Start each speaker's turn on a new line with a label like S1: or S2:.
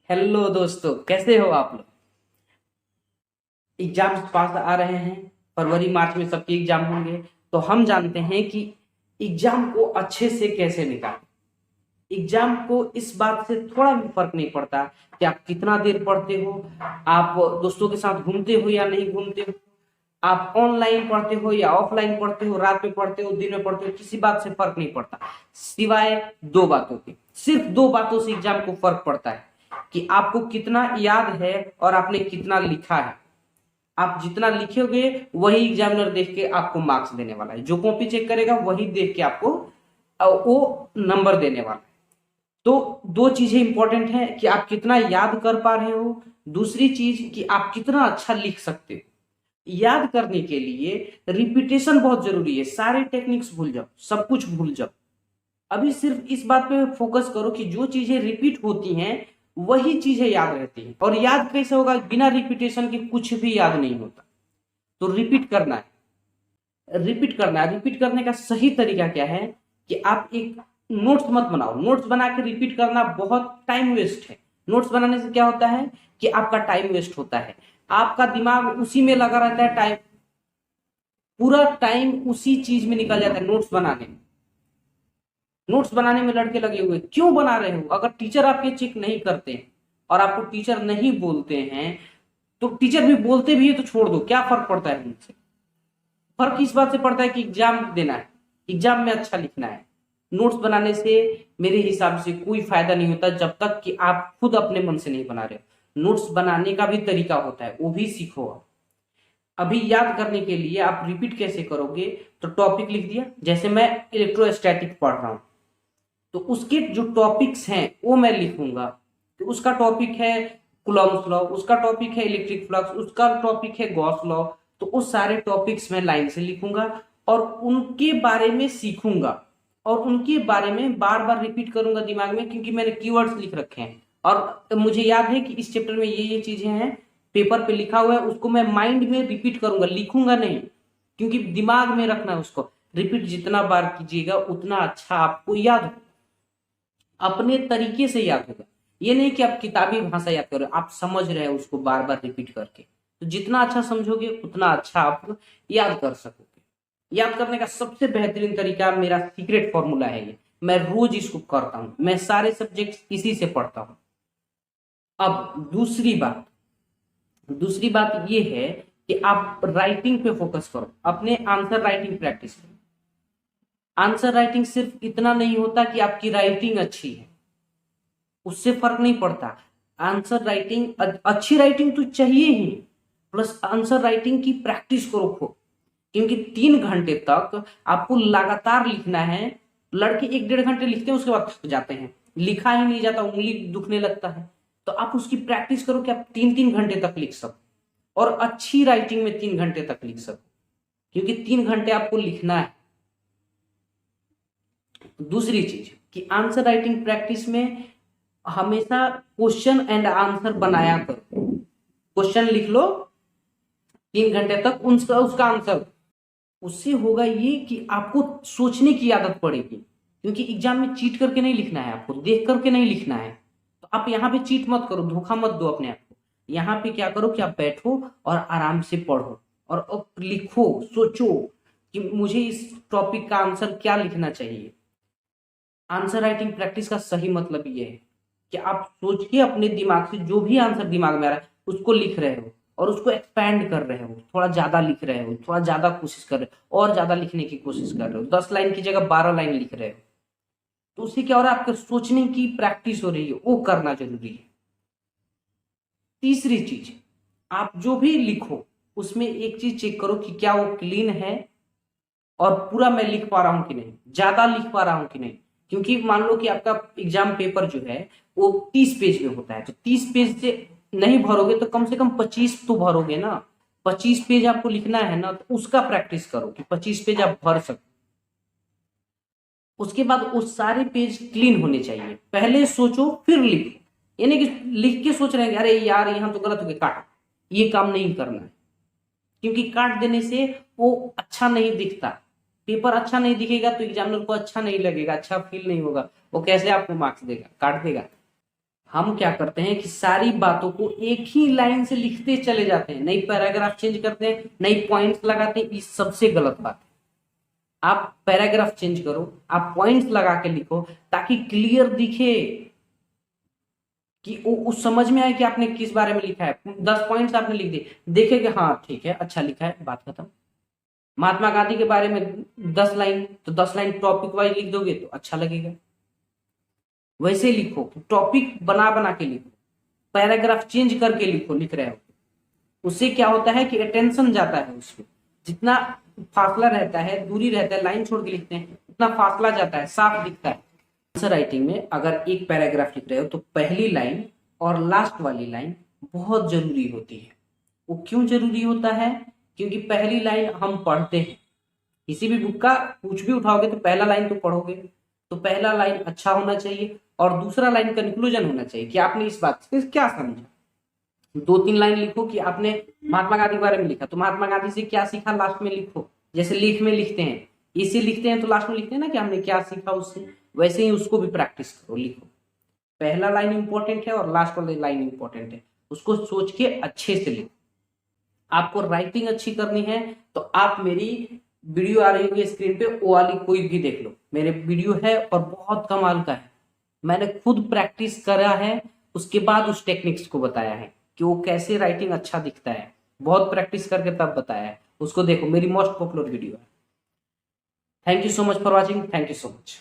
S1: Hello दोस्तों, कैसे हो आप लोग। एग्जाम्स पास आ रहे हैं। फरवरी मार्च में सबके एग्जाम होंगे। तो हम जानते हैं कि एग्जाम को अच्छे से कैसे निकालें। एग्जाम को इस बात से थोड़ा भी फर्क नहीं पड़ता कि आप कितना देर पढ़ते हो, आप दोस्तों के साथ घूमते हो या नहीं घूमते हो, आप ऑनलाइन पढ़ते हो या ऑफलाइन पढ़ते हो, रात में पढ़ते हो दिन में पढ़ते हो, किसी बात से फर्क नहीं पड़ता सिवाय दो बातों के। सिर्फ दो बातों से एग्जाम को फर्क पड़ता है कि आपको कितना याद है और आपने कितना लिखा है। आप जितना लिखोगे वही एग्जामिनर देख के आपको मार्क्स देने वाला है। जो कॉपी चेक करेगा वही देख के आपको वो नंबर देने वाला है। तो दो चीजें इंपॉर्टेंट है कि आप कितना याद कर पा रहे हो, दूसरी चीज कि आप कितना अच्छा लिख सकते हो। याद करने के लिए रिपीटेशन बहुत जरूरी है। सारे टेक्निक्स भूल जाओ, सब कुछ भूल जाओ। अभी सिर्फ इस बात पे फोकस करो कि जो चीजें रिपीट होती हैं वही चीजें याद रहती हैं। और याद कैसे होगा, बिना रिपीटेशन के कुछ भी याद नहीं होता। तो रिपीट करना है, रिपीट करना है। रिपीट करने का सही तरीका क्या है कि आप एक नोट्स मत बनाओ। नोट्स बना के रिपीट करना बहुत टाइम वेस्ट है। नोट्स बनाने से क्या होता है कि आपका टाइम वेस्ट होता है। आपका दिमाग उसी में लगा रहता है, टाइम पूरा टाइम उसी चीज में निकल जाता है, नोट्स बनाने में। नोट्स बनाने में लड़के लगे हुए क्यों बना रहे हो। अगर टीचर आपके चेक नहीं करते हैं और आपको टीचर नहीं बोलते हैं, तो टीचर भी बोलते भी है तो छोड़ दो, क्या फर्क पड़ता है उनसे। फर्क इस बात से पड़ता है कि एग्जाम देना है, एग्जाम में अच्छा लिखना है। नोट्स बनाने से मेरे हिसाब से कोई फायदा नहीं होता जब तक कि आप खुद अपने मन से नहीं बना रहे हो। नोट्स बनाने का भी तरीका होता है, वो भी सीखो। अभी याद करने के लिए आप रिपीट कैसे करोगे, तो टॉपिक लिख दिया। जैसे मैं इलेक्ट्रोस्टैटिक पढ़ रहा हूं तो उसके जो टॉपिक्स हैं वो मैं लिखूंगा। तो उसका टॉपिक है कूलॉम्स लॉ, उसका टॉपिक है इलेक्ट्रिक फ्लक्स, उसका टॉपिक है गॉस लॉ। तो उस सारे टॉपिक्स मैं लाइन से लिखूंगा और उनके बारे में सीखूंगा और उनके बारे में बार बार रिपीट करूंगा दिमाग में, क्योंकि मैंने कीवर्ड्स लिख रखे हैं और मुझे याद है कि इस चैप्टर में ये चीजें हैं, पेपर पे लिखा हुआ है। उसको मैं माइंड में रिपीट करूंगा, लिखूंगा नहीं, क्योंकि दिमाग में रखना है उसको। रिपीट जितना बार कीजिएगा उतना अच्छा आपको याद हो, अपने तरीके से याद होगा। ये नहीं कि आप किताबी भाषा याद करो, आप समझ रहे हो उसको बार बार रिपीट करके। तो जितना अच्छा समझोगे उतना अच्छा आप याद कर सकोगे। याद करने का सबसे बेहतरीन तरीका, मेरा सीक्रेट फॉर्मूला है ये, मैं रोज इसको करता हूं। मैं सारे सब्जेक्ट इसी से पढ़ता हूं। अब दूसरी बात ये है कि आप राइटिंग पे फोकस करो, अपने आंसर राइटिंग प्रैक्टिस करो। आंसर राइटिंग सिर्फ इतना नहीं होता कि आपकी राइटिंग अच्छी है, उससे फर्क नहीं पड़ता। आंसर राइटिंग, अच्छी राइटिंग तो चाहिए ही, प्लस आंसर राइटिंग की प्रैक्टिस करो खूब। क्योंकि 3 घंटे तक आपको लगातार लिखना है। लड़के 1 डेढ़ घंटे लिखते हैं उसके बाद थक जाते हैं, लिखा ही नहीं जाता, उंगली दुखने लगता है। तो आप उसकी प्रैक्टिस करो कि आप 3 3 घंटे तक लिख सको और अच्छी राइटिंग में 3 घंटे तक लिख सको, क्योंकि 3 घंटे आपको लिखना है। दूसरी चीज कि आंसर राइटिंग प्रैक्टिस में हमेशा क्वेश्चन एंड आंसर बनाया करो। क्वेश्चन लिख लो 3 घंटे तक, उसका उसका आंसर। उससे होगा ये कि आपको सोचने की आदत पड़ेगी, क्योंकि एग्जाम में चीट करके नहीं लिखना है, आपको देख करके नहीं लिखना है। तो आप यहाँ पे चीट मत करो, धोखा मत दो अपने आप को। यहाँ पे क्या करो कि आप बैठो और आराम से पढ़ो और लिखो, सोचो कि मुझे इस टॉपिक का आंसर क्या लिखना चाहिए। आंसर राइटिंग प्रैक्टिस का सही मतलब ये है कि आप सोच के अपने दिमाग से जो भी आंसर दिमाग में आ रहा है उसको लिख रहे हो और उसको एक्सपैंड कर रहे हो, थोड़ा ज्यादा लिख रहे हो, थोड़ा ज्यादा कोशिश कर रहे हो और ज्यादा लिखने की कोशिश कर रहे हो। 10 लाइन की जगह 12 लाइन लिख रहे हो। तो उससे क्या हो रहा है, आपके सोचने की प्रैक्टिस हो रही है, वो करना जरूरी है। तीसरी चीज, आप जो भी लिखो उसमें एक चीज चेक करो कि क्या वो क्लीन है और पूरा मैं लिख पा रहा हूं कि नहीं, ज्यादा लिख पा रहा हूं कि नहीं। क्योंकि मान लो कि आपका एग्जाम पेपर जो है वो 30 पेज में होता है, तो 30 पेज से नहीं भरोगे तो कम से कम 25 तो भरोगे ना। 25 पेज आपको लिखना है ना, तो उसका प्रैक्टिस करो कि 25 पेज आप भर सको। उसके बाद वो सारे पेज क्लीन होने चाहिए। पहले सोचो फिर लिखो, ये नहीं कि लिख के सोच रहे हैं कि अरे यार यहाँ तो गलत हो गया, काट। ये काम नहीं करना है, क्योंकि काट देने से वो अच्छा नहीं दिखता। पेपर अच्छा नहीं दिखेगा तो एग्जामिनर को अच्छा नहीं लगेगा, अच्छा फील नहीं होगा, वो कैसे आपको मार्क्स देगा, काट देगा। हम क्या करते हैं कि सारी बातों को एक ही लाइन से लिखते चले जाते हैं, नई पैराग्राफ चेंज करते हैं, नई पॉइंट्स लगाते हैं। ये सबसे गलत बात है। आप पैराग्राफ चेंज करो, आप पॉइंट्स लगा के लिखो, ताकि क्लियर दिखे कि उस समझ में आए कि आपने किस बारे में लिखा है। 10 पॉइंट्स आपने लिख दिए, देखे कि हाँ ठीक है, अच्छा लिखा है, बात खत्म। महात्मा गांधी के बारे में 10 लाइन, तो 10 लाइन टॉपिक वाइज लिख दोगे तो अच्छा लगेगा। वैसे लिखो, टॉपिक बना बना के लिखो, पैराग्राफ चेंज करके लिखो, लिख रहे हो। उससे क्या होता है कि अटेंशन जाता है उसमें। जितना फासला रहता है, दूरी रहता है, लाइन छोड़ के लिखते हैं, उतना फासला जाता है, साफ दिखता है। आंसर राइटिंग में अगर एक पैराग्राफ लिख रहे हो तो पहली लाइन और लास्ट वाली लाइन बहुत जरूरी होती है। वो क्यों जरूरी होता है? क्योंकि पहली लाइन हम पढ़ते हैं, किसी भी बुक का कुछ भी उठाओगे तो पहला लाइन तो पढ़ोगे, तो पहला लाइन अच्छा होना चाहिए और दूसरा लाइन कंक्लूजन होना चाहिए कि आपने इस बात से क्या समझा। 2-3 लाइन लिखो कि आपने महात्मा गांधी के बारे में लिखा, तो महात्मा गांधी से क्या सीखा लास्ट में लिखो। जैसे लेख में लिखते हैं, इसे लिखते हैं तो लास्ट में लिखते हैं ना कि हमने क्या सीखा उससे, वैसे ही उसको भी प्रैक्टिस करो, लिखो। पहला लाइन इंपॉर्टेंट है और लास्ट वाली लाइन इंपॉर्टेंट है, उसको सोच के अच्छे से लिखो। आपको राइटिंग अच्छी करनी है तो आप मेरी वीडियो आ रही होगी स्क्रीन पे, वो वाली कोई भी देख लो, मेरे वीडियो है और बहुत कमाल का है। मैंने खुद प्रैक्टिस करा है, उसके बाद उस टेक्निक्स को बताया है कि वो कैसे राइटिंग अच्छा दिखता है। बहुत प्रैक्टिस करके तब बताया है, उसको देखो, मेरी मोस्ट पॉपुलर वीडियो है। Thank you so much for watching, thank you so much.